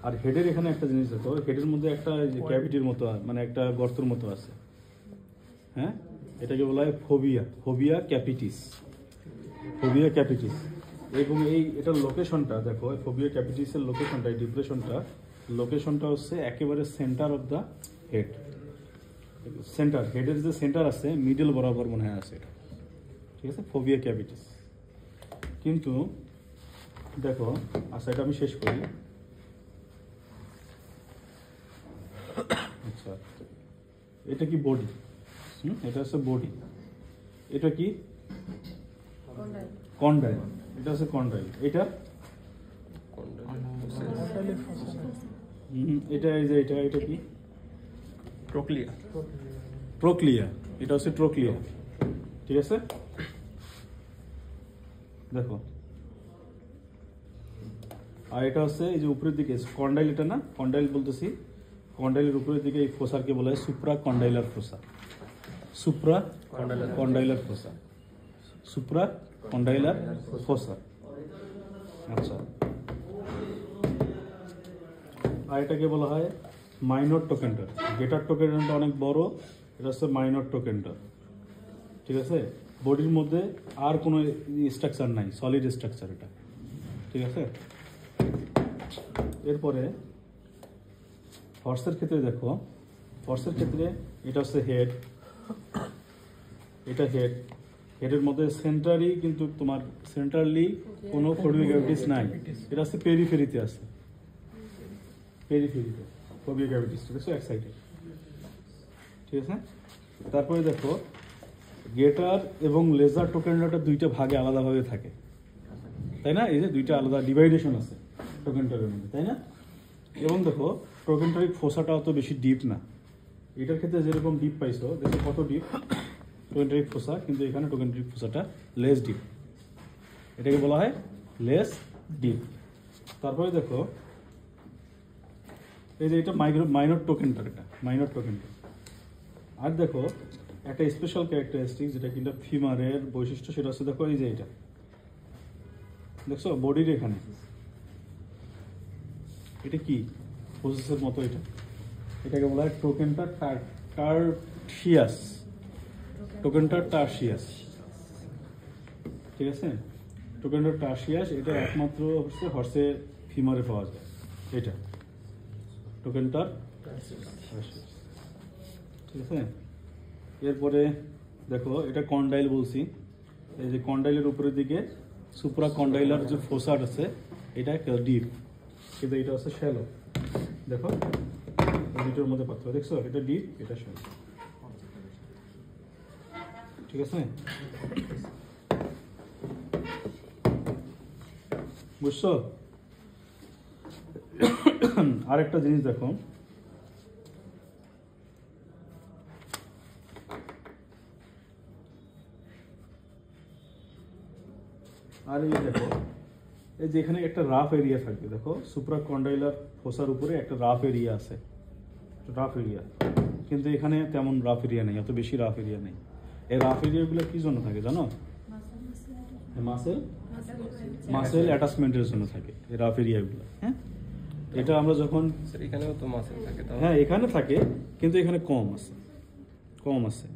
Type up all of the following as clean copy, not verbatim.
আর হেডের এখানে একটা জিনিস দেখো, হেডের মধ্যে একটা ক্যাভিটির মতো মানে একটা গর্তের মতো আছে, হ্যাঁ, এটাকে বলা হয় phobia, phobia capitis, phobia capitis. এবং এটার লোকেশনটা দেখো, ফোবিয়া ক্যাপিটিসের লোকেশনটা, এই লোকেশনটা হচ্ছে একেবারে center of the head, center, হেডের যে সেন্টার আছে মিডল বরাবর মনে হয় আছে এটা, ঠিক আছে, ফোবিয়া ক্যাভিটিস। কিন্তু দেখো, আচ্ছা এটা আমি শেষ করি। আচ্ছা, এটা কি বডি, এটা হচ্ছে বডি, এটা কি কন্ডাইল, এটা হচ্ছে কন্ডাইল, এটা এটা এই যে এটা কি ট্রোক্লিয়া, ট্রোক্লিয়া, এটা হচ্ছে ট্রোক্লিয়া, ঠিক আছে। দেখো, আর এটা হচ্ছে এই যে উপরের দিকে কন্ডাইল, এটা না কন্ডাইল বলতেছি, কন্ডাইলের উপরের দিকে এই ফোসারকে বলা হয় supra condylar fossa, supra condylar fossa, supra condylar fossa. আচ্ছা, আর এটাকে বলা হয় মাইনর টোকেন্টার, গ্রেটার টোকেন্টারটা অনেক বড়, এটা হচ্ছে মাইনর টোকেন্টার, ঠিক আছে। বডির মধ্যে আর কোনো স্ট্রাকচার নাই, সলিড স্ট্রাকচার এটা, ঠিক আছে। এরপরে হর্সের ক্ষেত্রে দেখো, হর্সের ক্ষেত্রে এটা হচ্ছে হেড, এটা হেড, হেডের মধ্যে সেন্টারই কিন্তু তোমার সেন্ট্রালি কোনো ফোবিয়া ক্যাভিটিস নাই, এটা হচ্ছে পেরিফেরিতে আছে, পেরিফেরিতে ফোবিয়া ক্যাভিটিস, ঠিক আছে, এক সাইডে, ঠিক আছে। তারপরে দেখো, গেটার এবং লেজার টোকেন্টারটা দুইটা ভাগে আলাদাভাবে থাকে, তাই না, এই যে দুইটা আলাদা ডিভাইডেশন আছে টোকেন্টারের মধ্যে, তাই না। এবং দেখো, টোকেন্টারিক ফোসাটা অত বেশি ডিপ না, এটার ক্ষেত্রে যেরকম ডিপ পাইছো, দেখো কত ডিপ টোকেন্টারিক ফোসা, কিন্তু এখানে টোকেন্টারিক ফোসাটা লেস ডিপ, এটাকে বলা হয় লেস ডিপ। তারপরে দেখো, এই যে এটা মাইনর টোকেন্টার, এটা মাইনর টোকেন্টার। আর দেখো একটা স্পেশাল ক্যারেক্টারিস্টিক যেটা কিন্তু ফিমারের বৈশিষ্ট্য, সেটা হচ্ছে দেখো এই যে এটা দেখছো বডির এখানে, এটা কি প্রসেসের মতো, এটাকে বলা হয় টোকেন্টার টার্সিয়াস, টোকেন্টার টার্সিয়াস, ঠিক আছে, টোকেন্টার টার্সিয়াস। এটা একমাত্র হচ্ছে হর্সে ফিমারে পাওয়া যায়, এটা টোকেন্টার টার্সিয়াস, ঠিক আছে। এরপরে দেখো, এটা কন্ডাইল বলছি, এই যে কন্ডাইলের উপরের দিকে সুপ্রা কন্ডাইলার যে ফোসাট আছে, এটা ডিপ, কিন্তু এটা হচ্ছে শ্যালো, দেখো দুটোর মধ্যে পার্থক্য দেখছো, এটা ডিপ, এটা শ্যালো, ঠিক আছে, বুঝছো। আরেকটা জিনিস দেখো, আর এই দেখো, এই যে এখানে একটা রাফ এরিয়া থাকবে, দেখো সুপ্রা কন্ডাইলার ফোসার উপরে একটা রাফ এরিয়া আছে, রাফ এরিয়া, কিন্তু এখানে তেমন রাফ এরিয়া নেই, অত বেশি রাফ এরিয়া নেই। এই রাফ এরিয়াগুলো কি জন্য থাকে জানো, মাসেল অ্যাটাচমেন্টের জন্য থাকে এই রাফ এরিয়াগুলো, হ্যাঁ। এটা আমরা যখন এখানেও তো মাসেল থাকে, হ্যাঁ এখানে থাকে, কিন্তু এখানে কম আছে,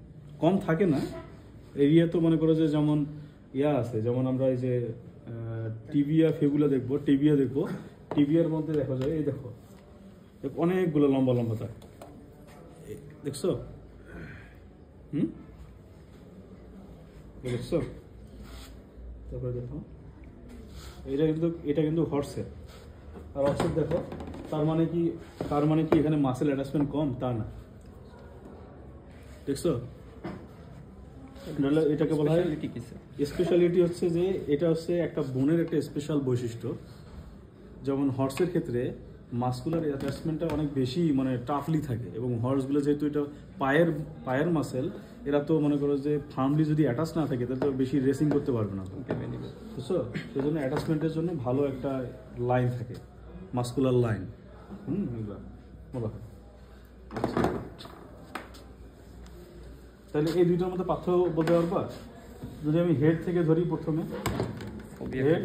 কম থাকে না এরিয়া, তো মনে করো যে যেমন ইয়া আছে, যেমন আমরা এই যে টিবিয়া ফেগুলা দেখবো, টিবিয়ার মধ্যে দেখা যায়, এই দেখো অনেকগুলো লম্বা লম্বা থাকে, দেখছো, দেখছো। তারপরে দেখো, এটা কিন্তু হর্সের, আর হর্সের দেখো, তার মানে কি এখানে মাসেল অ্যাটাচমেন্ট কম তা না, দেখছো। এটাকে বলা হয় স্পেশালিটি, হচ্ছে যে এটা হচ্ছে একটা বোনের একটা স্পেশাল বৈশিষ্ট্য, যেমন হর্সের ক্ষেত্রে মাসকুলার অ্যাটাচমেন্টটা অনেক বেশি মানে টাফলি থাকে, এবং হর্সগুলো যেহেতু এটা পায়ের মাসেল, এরা তো মনে করো যে ফার্মলি যদি অ্যাটাচ না থাকে তাহলে তো বেশি রেসিং করতে পারবে না, বুঝছো। সেই জন্য অ্যাটাচমেন্টের জন্য ভালো একটা লাইন থাকে, মাসকুলার লাইন, বলা হয়। তাহলে এই দুইটার মধ্যে পার্থক্য বলতে পারবা, যদি আমি হেড থেকে ধরি, প্রথমে হেড